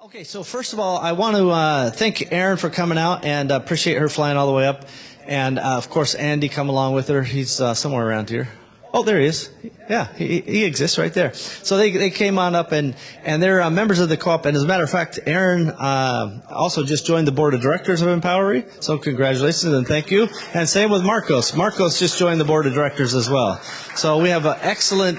Okay, so first of all, I want to thank Erin for coming out and appreciate her flying all the way up. And, of course, Andy come along with her. He's somewhere around here. Oh, there he is. Yeah, he exists right there. So they came on up, and they're members of the co-op. And as a matter of fact, Erin also just joined the board of directors of Empowery. So congratulations and thank you. And same with Marcos. Marcos just joined the board of directors as well. So we have an excellent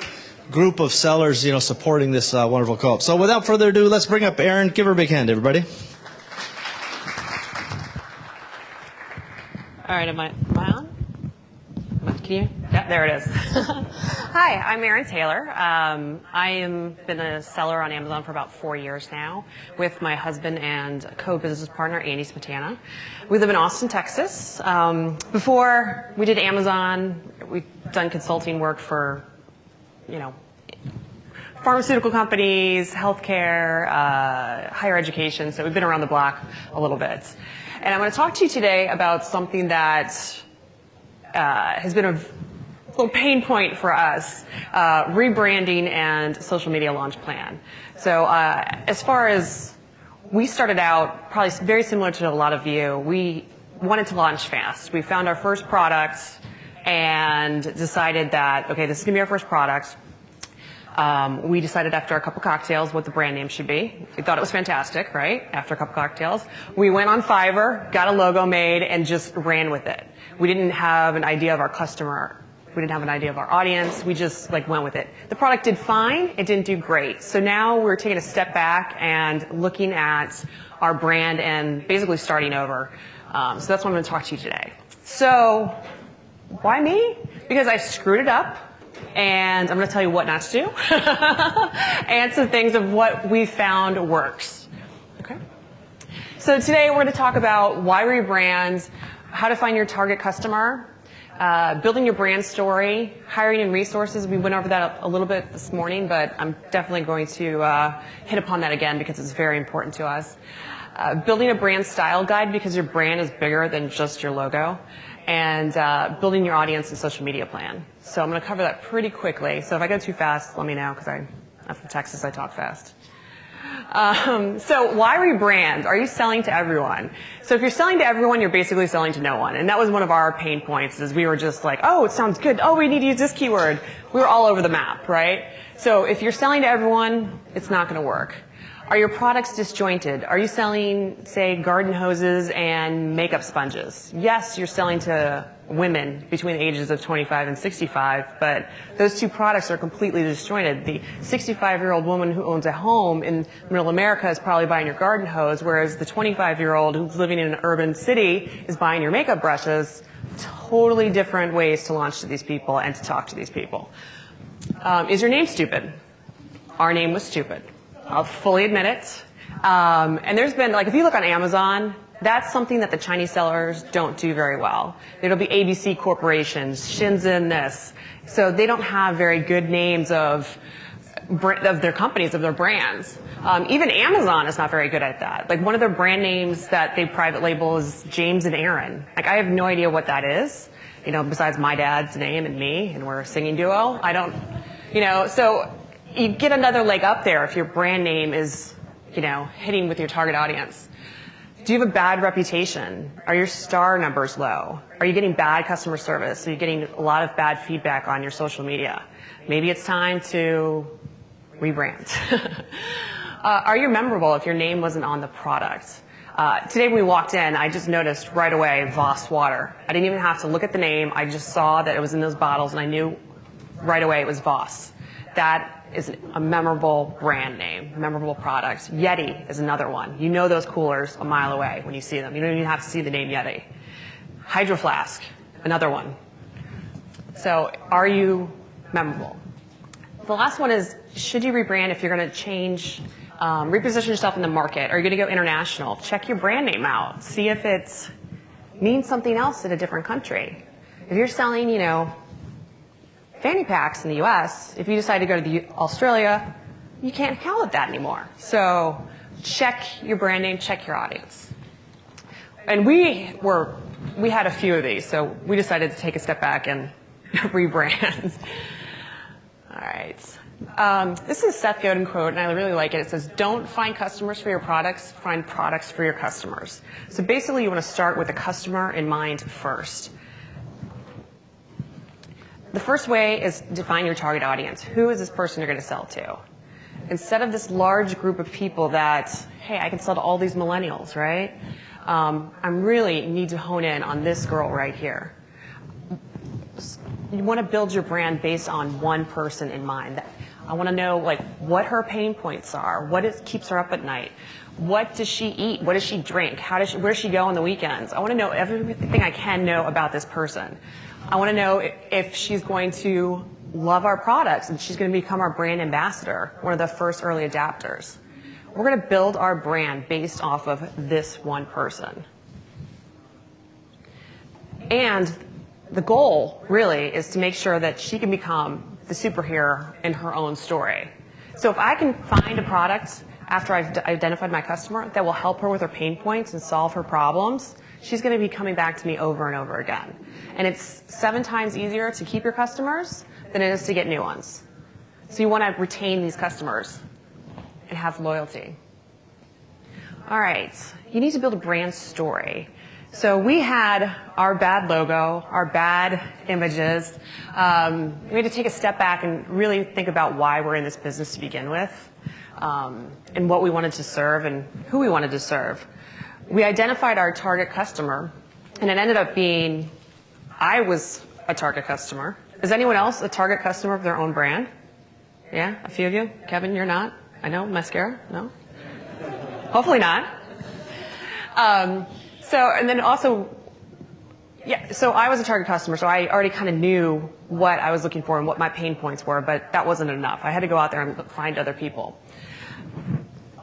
group of sellers, supporting this wonderful co-op. So without further ado, let's bring up Erin. Give her a big hand, everybody. All right, am I on? Can you? Yeah, there it is. Hi, I'm Erin Taylor. I am been a seller on Amazon for about 4 years now with my husband and co-business partner, Andy Smetana. We live in Austin, Texas. Before we did Amazon, we've done consulting work for pharmaceutical companies, healthcare, higher education. So we've been around the block a little bit. And I'm going to talk to you today about something that has been a little pain point for us, rebranding and social media launch plan. So as far as we started out, probably very similar to a lot of you, we wanted to launch fast. We found our first product and decided that, okay, this is going to be our first product. We decided after a couple cocktails what the brand name should be. We thought it was fantastic, right? After a couple cocktails. We went on Fiverr, got a logo made, and just ran with it. We didn't have an idea of our customer. We didn't have an idea of our audience. We just went with it. The product did fine. It didn't do great. So now we're taking a step back and looking at our brand and basically starting over. So that's what I'm going to talk to you today. So why me? Because I screwed it up. And I'm going to tell you what not to do and some things of what we found works. Okay. So today we're going to talk about why rebrand, how to find your target customer, building your brand story, hiring and resources. We went over that a little bit this morning, but I'm definitely going to hit upon that again because it's very important to us. Building a brand style guide because your brand is bigger than just your logo. And building your audience and social media plan. So I'm going to cover that pretty quickly. So if I go too fast, let me know, because I'm from Texas, I talk fast. So why rebrand? Are you selling to everyone? So if you're selling to everyone, you're basically selling to no one. And that was one of our pain points, is we were just like, oh, it sounds good. Oh, we need to use this keyword. We were all over the map, right? So if you're selling to everyone, it's not going to work. Are your products disjointed? Are you selling, say, garden hoses and makeup sponges? Yes, you're selling to women between the ages of 25 and 65, but those two products are completely disjointed. The 65-year-old woman who owns a home in middle America is probably buying your garden hose, whereas the 25-year-old who's living in an urban city is buying your makeup brushes. Totally different ways to launch to these people and to talk to these people. Is your name stupid? Our name was stupid. I'll fully admit it. And there's been, if you look on Amazon, that's something that the Chinese sellers don't do very well. It'll be ABC corporations, Shenzhen this. So they don't have very good names of their companies, of their brands. Even Amazon is not very good at that. One of their brand names that they private label is James and Aaron. I have no idea what that is, besides my dad's name and me, and we're a singing duo. I don't, so you get another leg up there if your brand name is, hitting with your target audience. Do you have a bad reputation? Are your star numbers low? Are you getting bad customer service? Are you getting a lot of bad feedback on your social media? Maybe it's time to rebrand. Are you memorable if your name wasn't on the product? Today when we walked in, I just noticed right away Voss water. I didn't even have to look at the name. I just saw that it was in those bottles, and I knew right away it was Voss. That is a memorable brand name, memorable product. Yeti is another one. You know those coolers a mile away when you see them. You don't even have to see the name Yeti. Hydro Flask, another one. So are you memorable? The last one is, should you rebrand if you're going to change, reposition yourself in the market? Are you going to go international? Check your brand name out. See if it means something else in a different country. If you're selling, fanny packs in the U.S., if you decide to go to Australia, you can't call it that anymore. So check your brand name, check your audience. And we had a few of these, so we decided to take a step back and rebrand. All right. This is a Seth Godin quote, and I really like it. It says, "Don't find customers for your products, find products for your customers." So basically, you want to start with the customer in mind first. The first way is define your target audience. Who is this person you're going to sell to? Instead of this large group of people that, hey, I can sell to all these millennials, right? I really need to hone in on this girl right here. You want to build your brand based on one person in mind. I want to know like what her pain points are, keeps her up at night, what does she eat, what does she drink, where does she go on the weekends. I want to know everything I can know about this person. I want to know if she's going to love our products and she's going to become our brand ambassador, one of the first early adapters. We're going to build our brand based off of this one person. And the goal really is to make sure that she can become the superhero in her own story. So if I can find a product after I've identified my customer that will help her with her pain points and solve her problems, she's going to be coming back to me over and over again. And it's 7 times easier to keep your customers than it is to get new ones. So you want to retain these customers and have loyalty. All right, you need to build a brand story. So we had our bad logo, our bad images. We had to take a step back and really think about why we're in this business to begin with, and what we wanted to serve and who we wanted to serve. We identified our target customer, and it ended up being, I was a target customer. Is anyone else a target customer of their own brand? Yeah, a few of you? Kevin, you're not? I know, mascara? No? Hopefully not. And then also, yeah, so I was a target customer, so I already kind of knew what I was looking for and what my pain points were, but that wasn't enough. I had to go out there and find other people.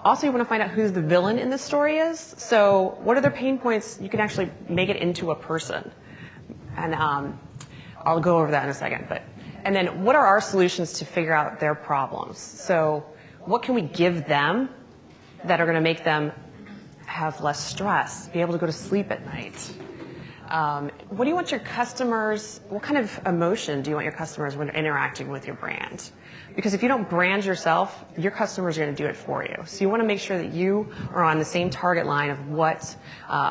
Also, you want to find out who the villain in this story is. So what are their pain points? You can actually make it into a person. And I'll go over that in a second. And then what are our solutions to figure out their problems? So what can we give them that are going to make them have less stress, be able to go to sleep at night? What do you want your customers, what kind of emotion do you want your customers when they're interacting with your brand? Because if you don't brand yourself, your customers are going to do it for you. So you want to make sure that you are on the same target line of what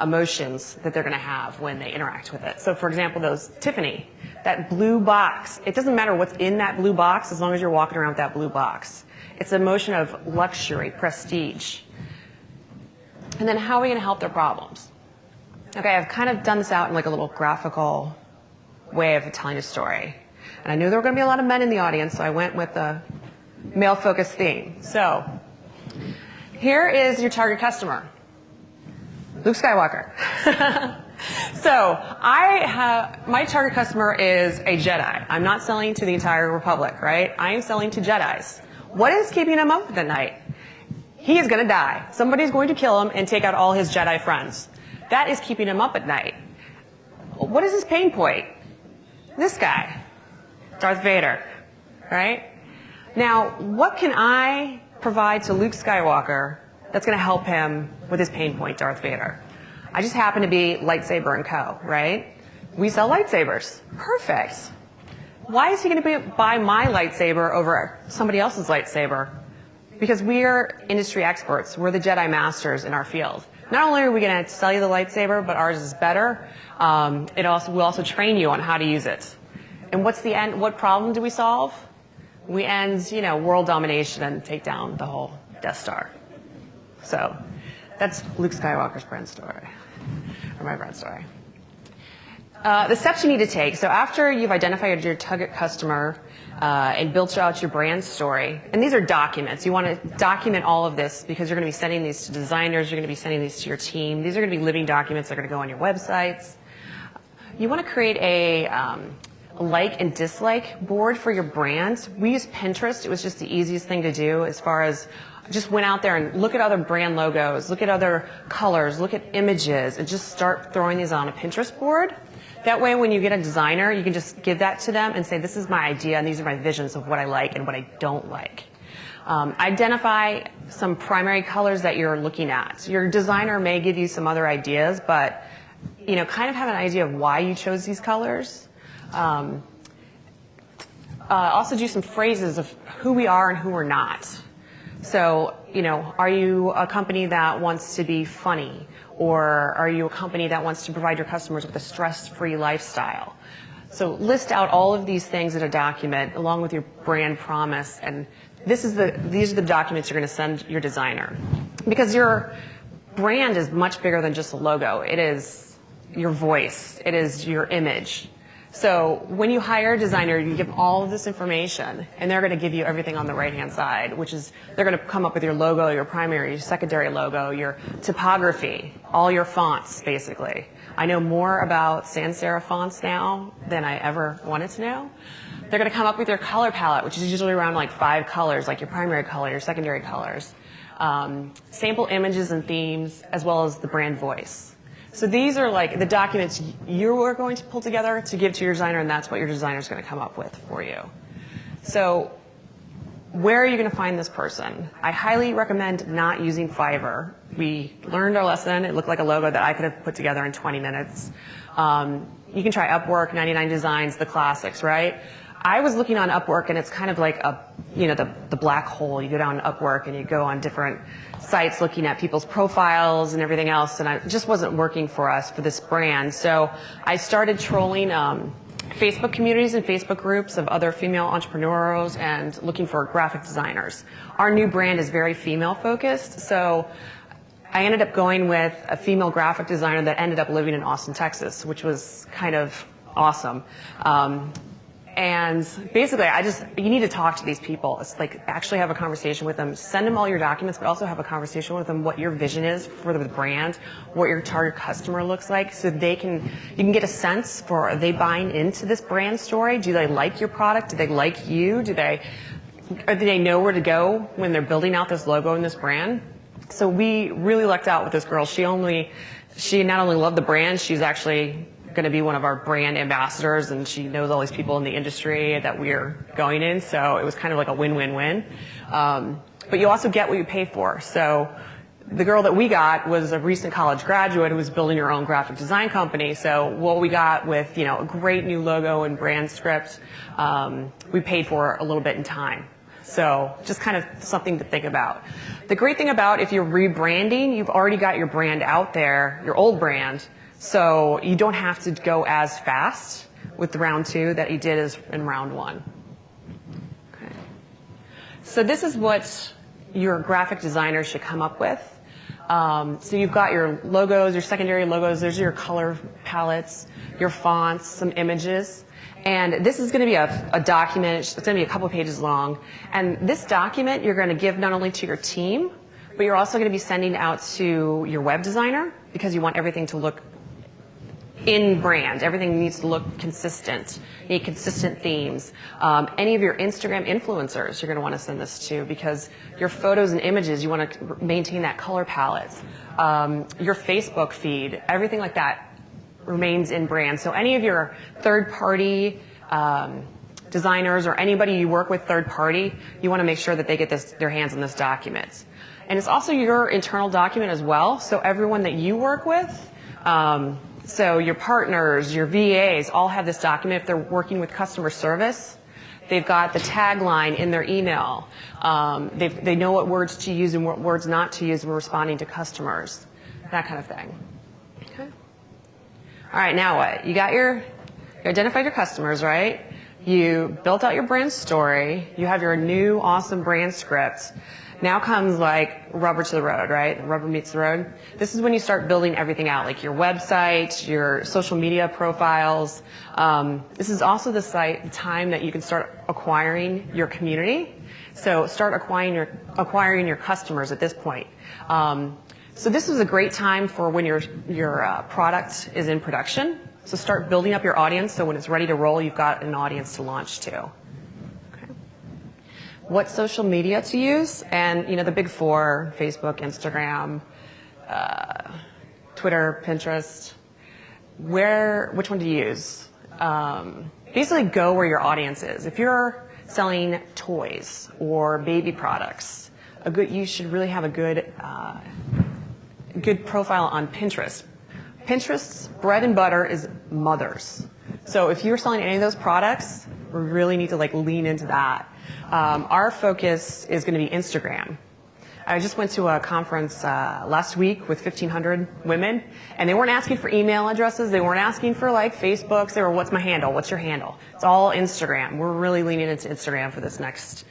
emotions that they're going to have when they interact with it. So for example, Tiffany, that blue box, it doesn't matter what's in that blue box as long as you're walking around with that blue box. It's an emotion of luxury, prestige. And then how are we going to help their problems? Okay, I've kind of done this out in like a little graphical way of telling a story. And I knew there were going to be a lot of men in the audience, so I went with a male-focused theme. So here is your target customer, Luke Skywalker. So my target customer is a Jedi. I'm not selling to the entire Republic, right? I am selling to Jedis. What is keeping him up at night? He is going to die. Somebody's going to kill him and take out all his Jedi friends. That is keeping him up at night. What is his pain point? This guy, Darth Vader, right? Now, what can I provide to Luke Skywalker that's going to help him with his pain point, Darth Vader? I just happen to be Lightsaber & Co., right? We sell lightsabers. Perfect. Why is he going to buy my lightsaber over somebody else's lightsaber? Because we're industry experts. We're the Jedi masters in our field. Not only are we going to sell you the lightsaber, but ours is better. We'll also train you on how to use it. And what's the end? What problem do we solve? We end, world domination and take down the whole Death Star. So that's Luke Skywalker's brand story, or my brand story. The steps you need to take. So after you've identified your target customer and built out your brand story, and these are documents. You want to document all of this because you're going to be sending these to designers. You're going to be sending these to your team. These are going to be living documents that are going to go on your websites. You want to create a like and dislike board for your brand. We use Pinterest. It was just the easiest thing to do as far as just went out there and look at other brand logos, look at other colors, look at images, and just start throwing these on a Pinterest board. That way, when you get a designer, you can just give that to them and say, this is my idea and these are my visions of what I like and what I don't like. Identify some primary colors that you're looking at. Your designer may give you some other ideas, but kind of have an idea of why you chose these colors. also do some phrases of who we are and who we're not. So, are you a company that wants to be funny? Or are you a company that wants to provide your customers with a stress-free lifestyle? So list out all of these things in a document along with your brand promise, and these are the documents you're going to send your designer. Because your brand is much bigger than just a logo. It is your voice. It is your image. So when you hire a designer, you give them all of this information, and they're going to give you everything on the right-hand side, which is they're going to come up with your logo, your primary, your secondary logo, your typography, all your fonts, basically. I know more about sans serif fonts now than I ever wanted to know. They're going to come up with your color palette, which is usually around like 5 colors, like your primary color, your secondary colors, sample images and themes, as well as the brand voice. So these are like the documents you are going to pull together to give to your designer, and that's what your designer is going to come up with for you. So where are you going to find this person? I highly recommend not using Fiverr. We learned our lesson. It looked like a logo that I could have put together in 20 minutes. You can try Upwork, 99 Designs, the classics, right? I was looking on Upwork, and it's kind of like the black hole. You go down Upwork, and you go on different sites looking at people's profiles and everything else, and it just wasn't working for us for this brand. So I started trolling Facebook communities and Facebook groups of other female entrepreneurs and looking for graphic designers. Our new brand is very female focused, so I ended up going with a female graphic designer that ended up living in Austin, Texas, which was kind of awesome. And basically, you need to talk to these people. It's like actually have a conversation with them. Send them all your documents, but also have a conversation with them what your vision is for the brand, what your target customer looks like, so you can get a sense for, are they buying into this brand story? Do they like your product? Do they like you? Do they know where to go when they're building out this logo and this brand? So we really lucked out with this girl. She not only loved the brand, she's actually going to be one of our brand ambassadors, and she knows all these people in the industry that we're going in, so it was kind of like a win-win-win. But you also get what you pay for. So the girl that we got was a recent college graduate who was building her own graphic design company. So what we got with a great new logo and brand script, we paid for a little bit in time. So just kind of something to think about. The great thing about if you're rebranding, you've already got your brand out there, your old brand, so you don't have to go as fast with round 2 that you did in round 1. Okay. So this is what your graphic designer should come up with. So you've got your logos, your secondary logos, there's your color palettes, your fonts, some images. And this is going to be a document. It's going to be a couple pages long. And this document you're going to give not only to your team, but you're also going to be sending out to your web designer, because you want everything to look in brand. Everything needs to look consistent. You need consistent themes. Any of your Instagram influencers you're going to want to send this to, because your photos and images, you want to maintain that color palette. Your Facebook feed, everything like that remains in brand. So any of your third-party designers or anybody you work with third-party, you want to make sure that they get their hands on this document. And it's also your internal document as well. So everyone that you work with, so your partners, your VAs, all have this document. If they're working with customer service, they've got the tagline in their email. They know what words to use and what words not to use when responding to customers, that kind of thing. Okay. All right, now what? You identified your customers, right? You built out your brand story. You have your new awesome brand script. Now comes like rubber to the road, right? Rubber meets the road. This is when you start building everything out, like your website, your social media profiles. This is also the time that you can start acquiring your community. So start acquiring your customers at this point. So this is a great time for when your product is in production. So start building up your audience, so when it's ready to roll, you've got an audience to launch to. What social media to use, and the big 4, Facebook, Instagram, Twitter, Pinterest, which one to use? Basically go where your audience is. If you're selling toys or baby products, you should really have a good profile on Pinterest. Pinterest's bread and butter is mothers. So if you're selling any of those products, We really need to like lean into that. Our focus is going to be Instagram. I just went to a conference last week with 1,500 women, and they weren't asking for email addresses. They weren't asking for like Facebooks. They were, what's my handle? What's your handle? It's all Instagram. We're really leaning into Instagram for this next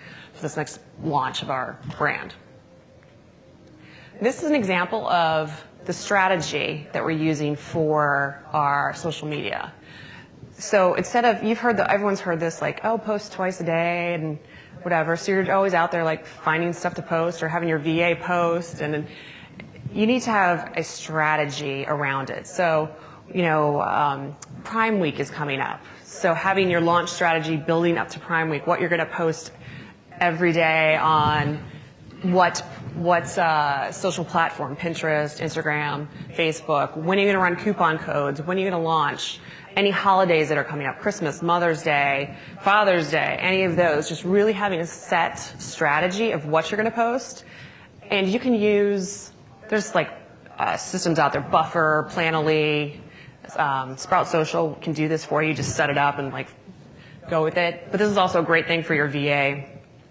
launch of our brand. This is an example of the strategy that we're using for our social media. So instead of, everyone's heard this like, oh, post twice a day and whatever. So you're always out there like finding stuff to post or having your VA post, and then you need to have a strategy around it. So, Prime Week is coming up. So having your launch strategy building up to Prime Week, what you're going to post every day on what social platform, Pinterest, Instagram, Facebook, when are you going to run coupon codes, when are you going to launch, any holidays that are coming up, Christmas, Mother's Day, Father's Day, any of those, just really having a set strategy of what you're going to post. And you can use, there's like systems out there, Buffer, Planoly, Sprout Social can do this for you. Just set it up and like go with it. But this is also a great thing for your VA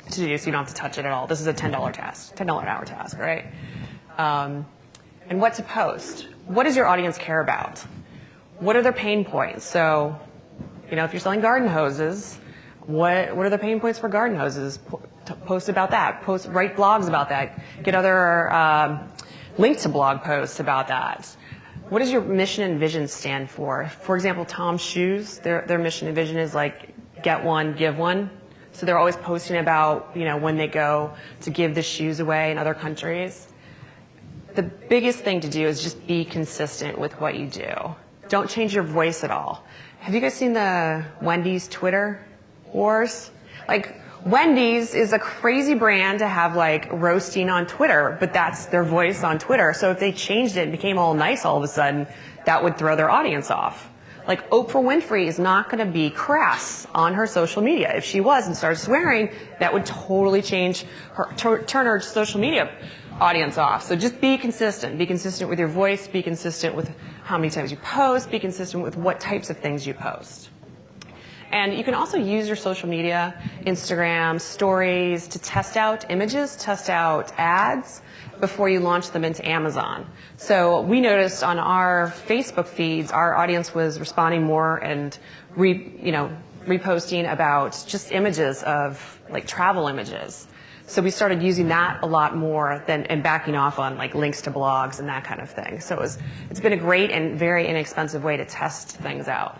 to do, so you don't have to touch it at all. This is a $10 task, $10 an hour task, right? And what to post. What does your audience care about? What are their pain points? So, if you're selling garden hoses, what are the pain points for garden hoses? Post about that. Write blogs about that. Get other link to blog posts about that. What does your mission and vision stand for? For example, Tom's Shoes, their mission and vision is like get one, give one. So they're always posting about, when they go to give the shoes away in other countries. The biggest thing to do is just be consistent with what you do. Don't change your voice at all. Have you guys seen the Wendy's Twitter wars? Like, Wendy's is a crazy brand to have like roasting on Twitter, but that's their voice on Twitter. So if they changed it and became all nice all of a sudden, that would throw their audience off. Like Oprah Winfrey is not going to be crass on her social media. If she was and started swearing, that would totally change turn her social media audience off. So just be consistent. Be consistent with your voice. Be consistent with how many times you post. Be consistent with what types of things you post. And you can also use your social media, Instagram, stories, to test out images, test out ads before you launch them into Amazon. So we noticed on our Facebook feeds, our audience was responding more and reposting about just images of like travel images. So we started using that a lot more and backing off on like links to blogs and that kind of thing. So it's been a great and very inexpensive way to test things out.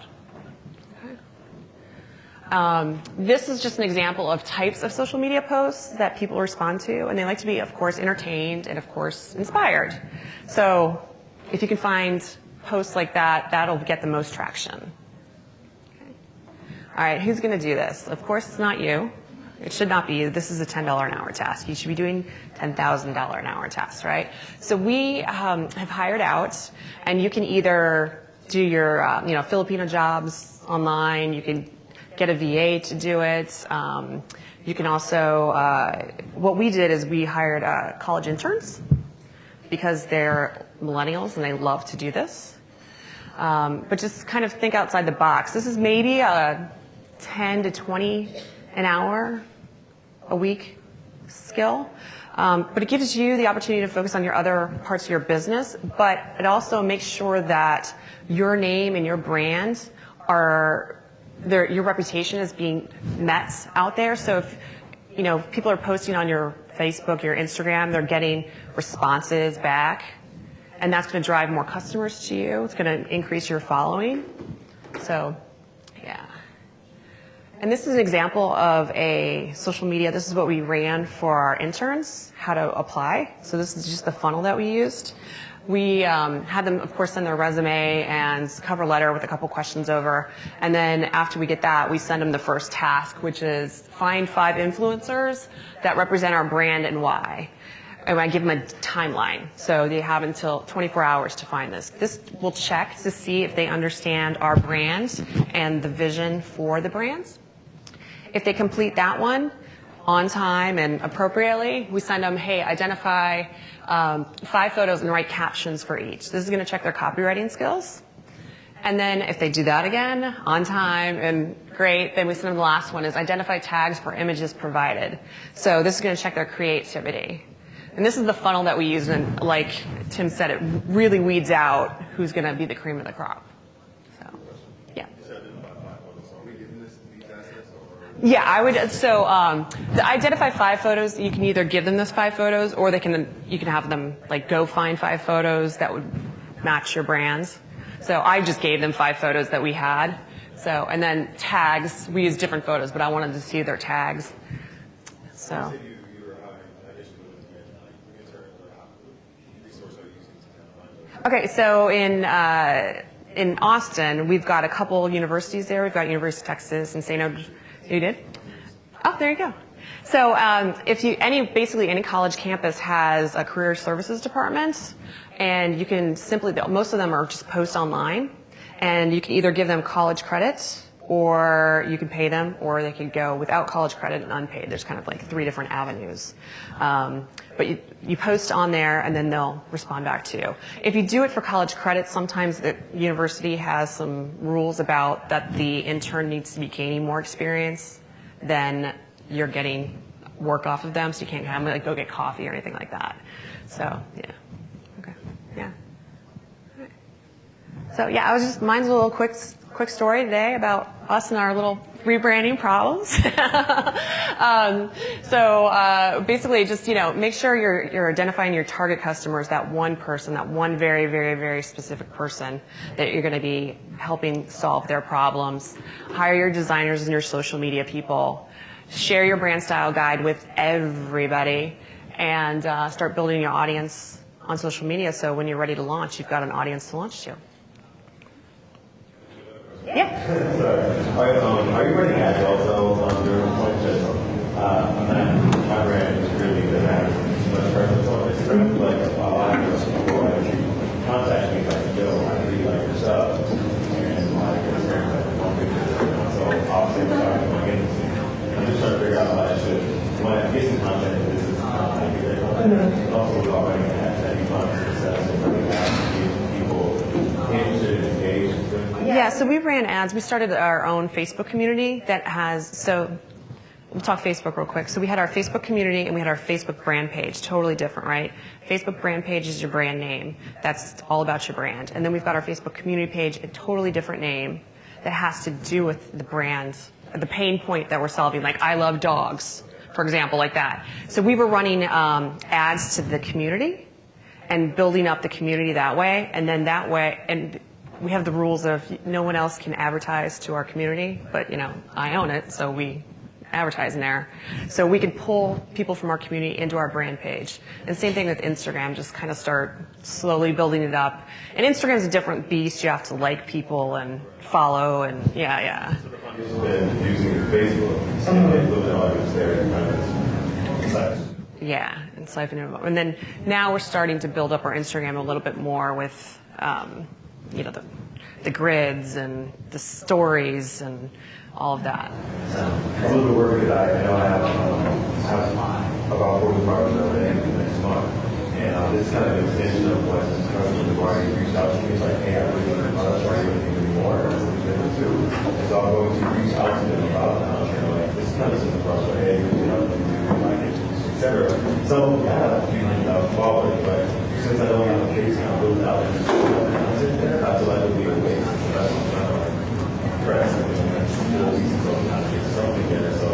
This is just an example of types of social media posts that people respond to, and they like to be, of course, entertained and, of course, inspired. So if you can find posts like that, that'll get the most traction. Okay. All right, who's going to do this? Of course, it's not you. It should not be you. This is a $10 an hour task. You should be doing $10,000 an hour tasks, right? So we have hired out, and you can either do your Filipino jobs online. You can get a VA to do it. You can also, what we did is we hired college interns because they're millennials and they love to do this. But just kind of think outside the box. This is maybe a 10 to 20 an hour a week skill. But it gives you the opportunity to focus on your other parts of your business, but it also makes sure that your name and your brand your reputation is being met out there. So if people are posting on your Facebook, your Instagram, they're getting responses back, and that's going to drive more customers to you. It's going to increase your following. So, yeah. And this is an example of a social media. This is what we ran for our interns, how to apply. So this is just the funnel that we used. We had them, of course, send their resume and cover letter with a couple questions over. And then after we get that, we send them the first task, which is find 5 influencers that represent our brand and why. And I give them a timeline. So they have until 24 hours to find this. This will check to see if they understand our brand and the vision for the brands. If they complete that one on time and appropriately, we send them, hey, identify 5 photos and write captions for each. This is going to check their copywriting skills. And then if they do that again, on time and great, then we send them the last one is identify tags for images provided. So this is going to check their creativity. And this is the funnel that we use, and like Tim said, it really weeds out who's going to be the cream of the crop. So, yeah. Yeah, I would. So, the identify 5 photos. You can either give them those 5 photos, or you can have them like go find 5 photos that would match your brands. So I just gave them 5 photos that we had. So, and then tags. We use different photos, but I wanted to see their tags. So. Okay, so in Austin, we've got a couple universities there. We've got University of Texas and St. Ode. You did? Oh, there you go. So basically any college campus has a career services department, and you can most of them are just post online, and you can either give them college credit, or you can pay them, or they could go without college credit and unpaid. There's kind of like 3 different avenues. But you post on there, and then they'll respond back to you. If you do it for college credit, sometimes the university has some rules about that the intern needs to be gaining more experience than you're getting work off of them, so you can't have them like go get coffee or anything like that. So yeah, okay, yeah. All right. So yeah, mine's a little quick story today about us and our little rebranding problems. Basically just, make sure you're identifying your target customers, that one person, that one very, very, very specific person that you're going to be helping solve their problems. Hire your designers and your social media people. Share your brand style guide with everybody, and start building your audience on social media, so when you're ready to launch, you've got an audience to launch to. Yeah. Sorry. Are you running ads also on your point? My brand is really good at much presence on Instagram. Like a lot of people actually contact me like, yo, I really like your stuff, and like Instagram like one picture. So obviously I'm just trying to figure out how I should, when I get some content, this is content great. Also about running ads, that you find success and running ads to get people interested and engaged. Yeah, so we ran ads. We started our own Facebook community that we'll talk Facebook real quick. So we had our Facebook community and we had our Facebook brand page, totally different, right? Facebook brand page is your brand name. That's all about your brand. And then we've got our Facebook community page, a totally different name that has to do with the brand, the pain point that we're solving, like I love dogs, for example, like that. So we were running ads to the community and building up the community that way, and then that way, and we have the rules of no one else can advertise to our community, but I own it, so we advertise in there. So we can pull people from our community into our brand page. And same thing with Instagram, just kind of start slowly building it up. And Instagram's a different beast. You have to like people and follow, and yeah. And using your Facebook, and a little bit of audience there, yeah, and siphon it over. And then now we're starting to build up our Instagram a little bit more with the grids and the stories and all of that. A little bit worried that I know I have about 40 products next month, and this is kind of an extension of what customers have already reached out to me. It's like, hey, I really want products, are you looking anymore? And so I'm going to reach out to them about them. This is kind of something for us, like, hey, do you like it, etc. So I have a few followers, but since I don't have a case kind of built out and content there, I feel like it would be a waste. So that's what I'm trying to press and something there. So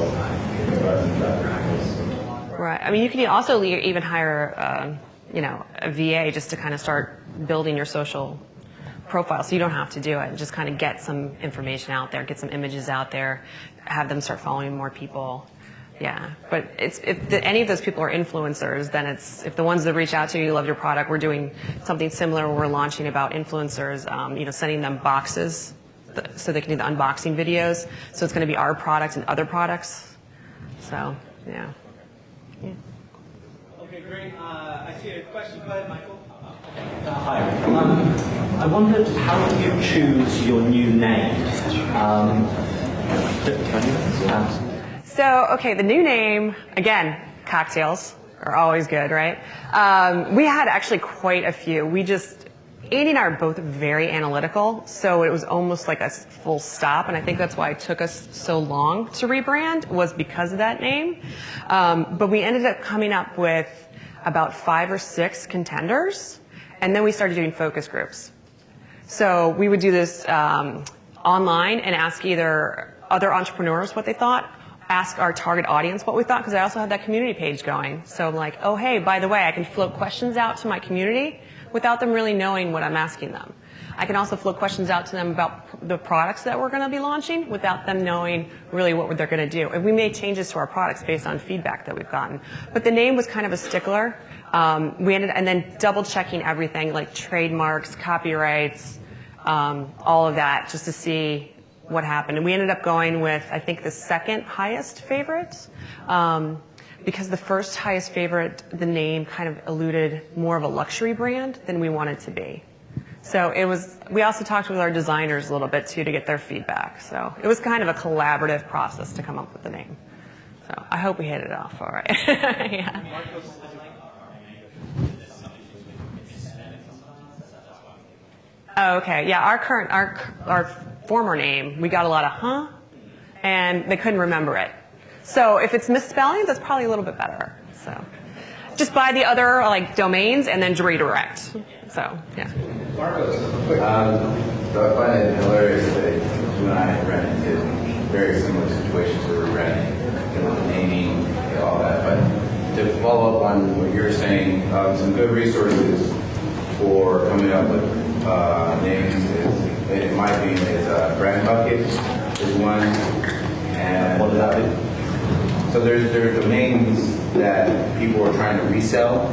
right. I mean, you can also even hire, a VA just to kind of start building your social profile, so you don't have to do it. Just kind of get some information out there, get some images out there, have them start following more people. Yeah, but if any of those people are influencers, then if the ones that reach out to you love your product, we're doing something similar. We're launching about influencers, sending them boxes so they can do the unboxing videos. So it's going to be our product and other products. So, yeah. Okay, great. I see a question. Go ahead, Michael. Hi. I wondered, how did you choose your new name? So, okay, the new name, again, cocktails are always good, right? We had actually quite a few. Andy and I are both very analytical, so it was almost like a full stop, and I think that's why it took us so long to rebrand, was because of that name. But we ended up coming up with about 5 or 6 contenders, and then we started doing focus groups. So we would do this online and ask either other entrepreneurs what they thought, ask our target audience what we thought, because I also had that community page going. So I'm like, oh, hey, by the way, I can float questions out to my community without them really knowing what I'm asking them. I can also float questions out to them about the products that we're going to be launching without them knowing really what they're going to do. And we made changes to our products based on feedback that we've gotten. But the name was kind of a stickler. And then double checking everything like trademarks, copyrights, all of that, just to see what happened. And we ended up going with, I think, the second highest favorite. Because the first highest favorite, the name kind of alluded more of a luxury brand than we wanted to be. So it was, we also talked with our designers a little bit too to get their feedback. So it was kind of a collaborative process to come up with the name. So I hope we hit it off all right. Yeah. Oh, okay. Yeah, our former name, we got a lot of and they couldn't remember it. So if it's misspellings, that's probably a little bit better. So just buy the other like domains and then redirect. So yeah. Marcos, quick. So I find it hilarious that you and I ran into very similar situations where we ran into the naming and all that. But to follow up on what you're saying, some good resources for coming up with names is, in my opinion, is Brand Bucket is one. And what does that mean? So there are domains that people are trying to resell,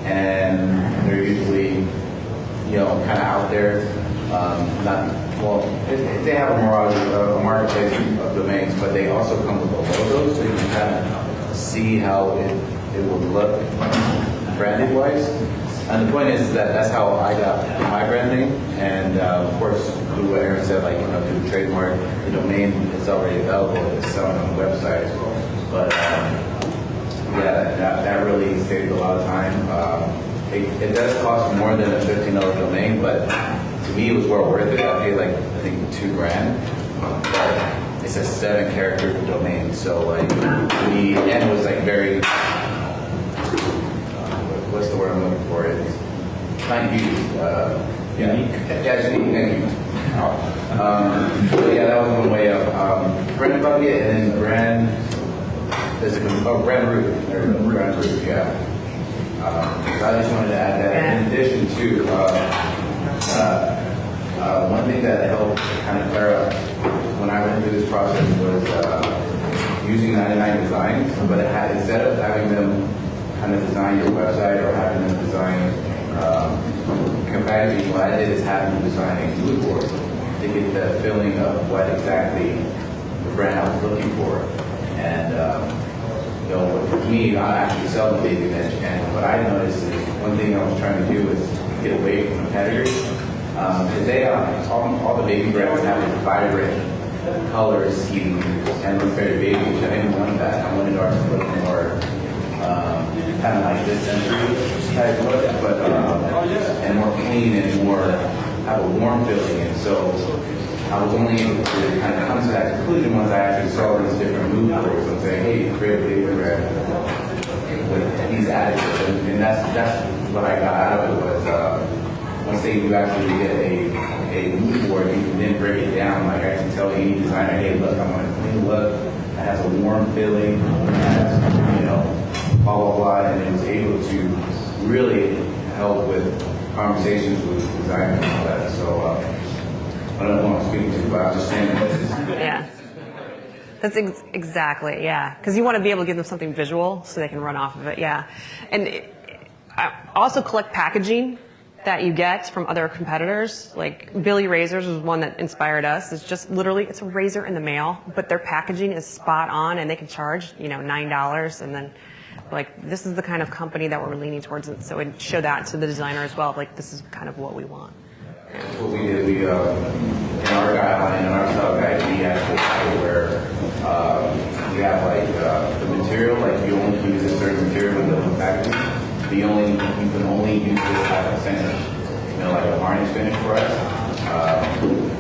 and they're usually, kind of out there. They have a marketplace of domains, but they also come with a logo, so you can kind of see how it will look branded wise. And the point is that that's how I got my brand name, and of course, through what Aaron said, through the trademark, the domain is already available. It's selling on the website as well. But that really saved a lot of time. It does cost more than a $15 domain, but to me it was well worth it. I paid I think $2,000. But it's a 7-character domain, so to me, and it was very what's the word I'm looking for? It's kind of used. Unique. Yeah, it's unique. Thank you. So that was one way of Brand Bucket, and then Brand. There's Brand Root. There's Brand Root, yeah. I just wanted to add that. In addition to one thing that helped kind of clear up when I went through this process was using 99 designs, but instead of having them kind of design your website or having them design packaging, what I did is have them design a mood board to get the feeling of what exactly the brand I was looking for. And for me, I actually sell the baby bench, and what I noticed is one thing I was trying to do is get away from competitors. Today, all the baby brands have vibrant colors, scheme, and look very baby. I didn't want that. I wanted ours to look more kind of like this century type look, but and more clean and more have a warm feeling. And so I was only able to kind of come to that conclusion once I actually saw these different mood boards and say, hey, create a baby brand with these additives. And that's what I got out of it was once you actually get a mood board, you can then break it down. Like I can tell any designer, hey, look, I want a clean look, it has a warm feeling, it has, blah, blah, blah, and it was able to really help with conversations with designers and all that. So I don't know what I'm speaking to, but I'm just saying this is... Yeah. That's exactly, yeah. Because you want to be able to give them something visual so they can run off of it, yeah. And I also collect packaging that you get from other competitors. Like Billy Razors was one that inspired us. It's just literally, it's a razor in the mail, but their packaging is spot on and they can charge, $9. And then this is the kind of company that we're leaning towards. And so it showed that to the designer as well. This is kind of what we want. What we did, in our guideline, in our style guide, we actually where we have the material, you only use a certain material in the packaging. You can only use this type of center, like a harness. almost finished for us.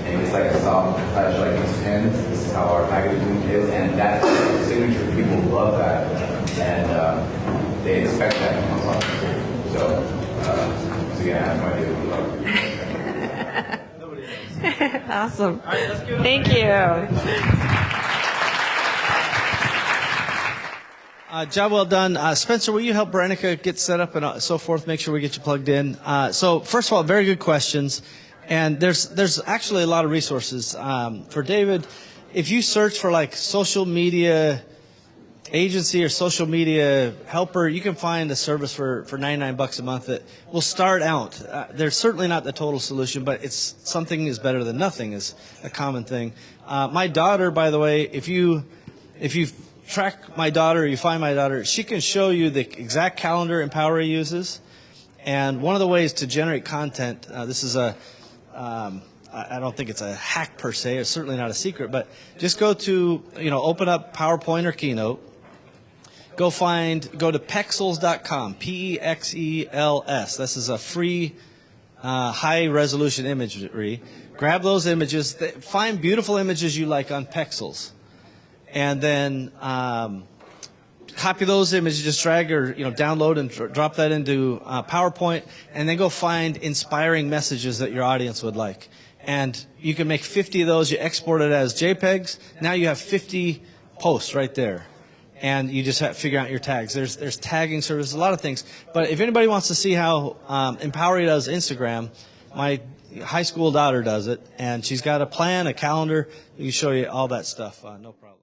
And it's like a soft touch, like these pins. This is how our packaging is, and that's the signature. People love that, and they expect that from us. So again, I have no idea what we love. Awesome. Thank you. Job well done. Spencer, will you help Veronica get set up and so forth, make sure we get you plugged in? So first of all, very good questions. And there's actually a lot of resources. For David, if you search for like social media agency or social media helper, you can find a service for $99 a month that will start out. They're certainly not the total solution, but it's something is better than nothing is a common thing. My daughter, by the way, if you track my daughter, you find my daughter, she can show you the exact calendar Empowery uses. And one of the ways to generate content, this is I don't think it's a hack per se, it's certainly not a secret, but just go to, open up PowerPoint or Keynote, go to pexels.com, P-E-X-E-L-S. This is a free high resolution imagery. Grab those images, find beautiful images you like on Pexels. And then copy those images, just drag or download and drop that into PowerPoint, and then go find inspiring messages that your audience would like. And you can make 50 of those. You export it as JPEGs. Now you have 50 posts right there, and you just have to figure out your tags. There's tagging services, a lot of things. But if anybody wants to see how Empowery does Instagram, my high school daughter does it, and she's got a plan, a calendar. We can show you all that stuff. No problem.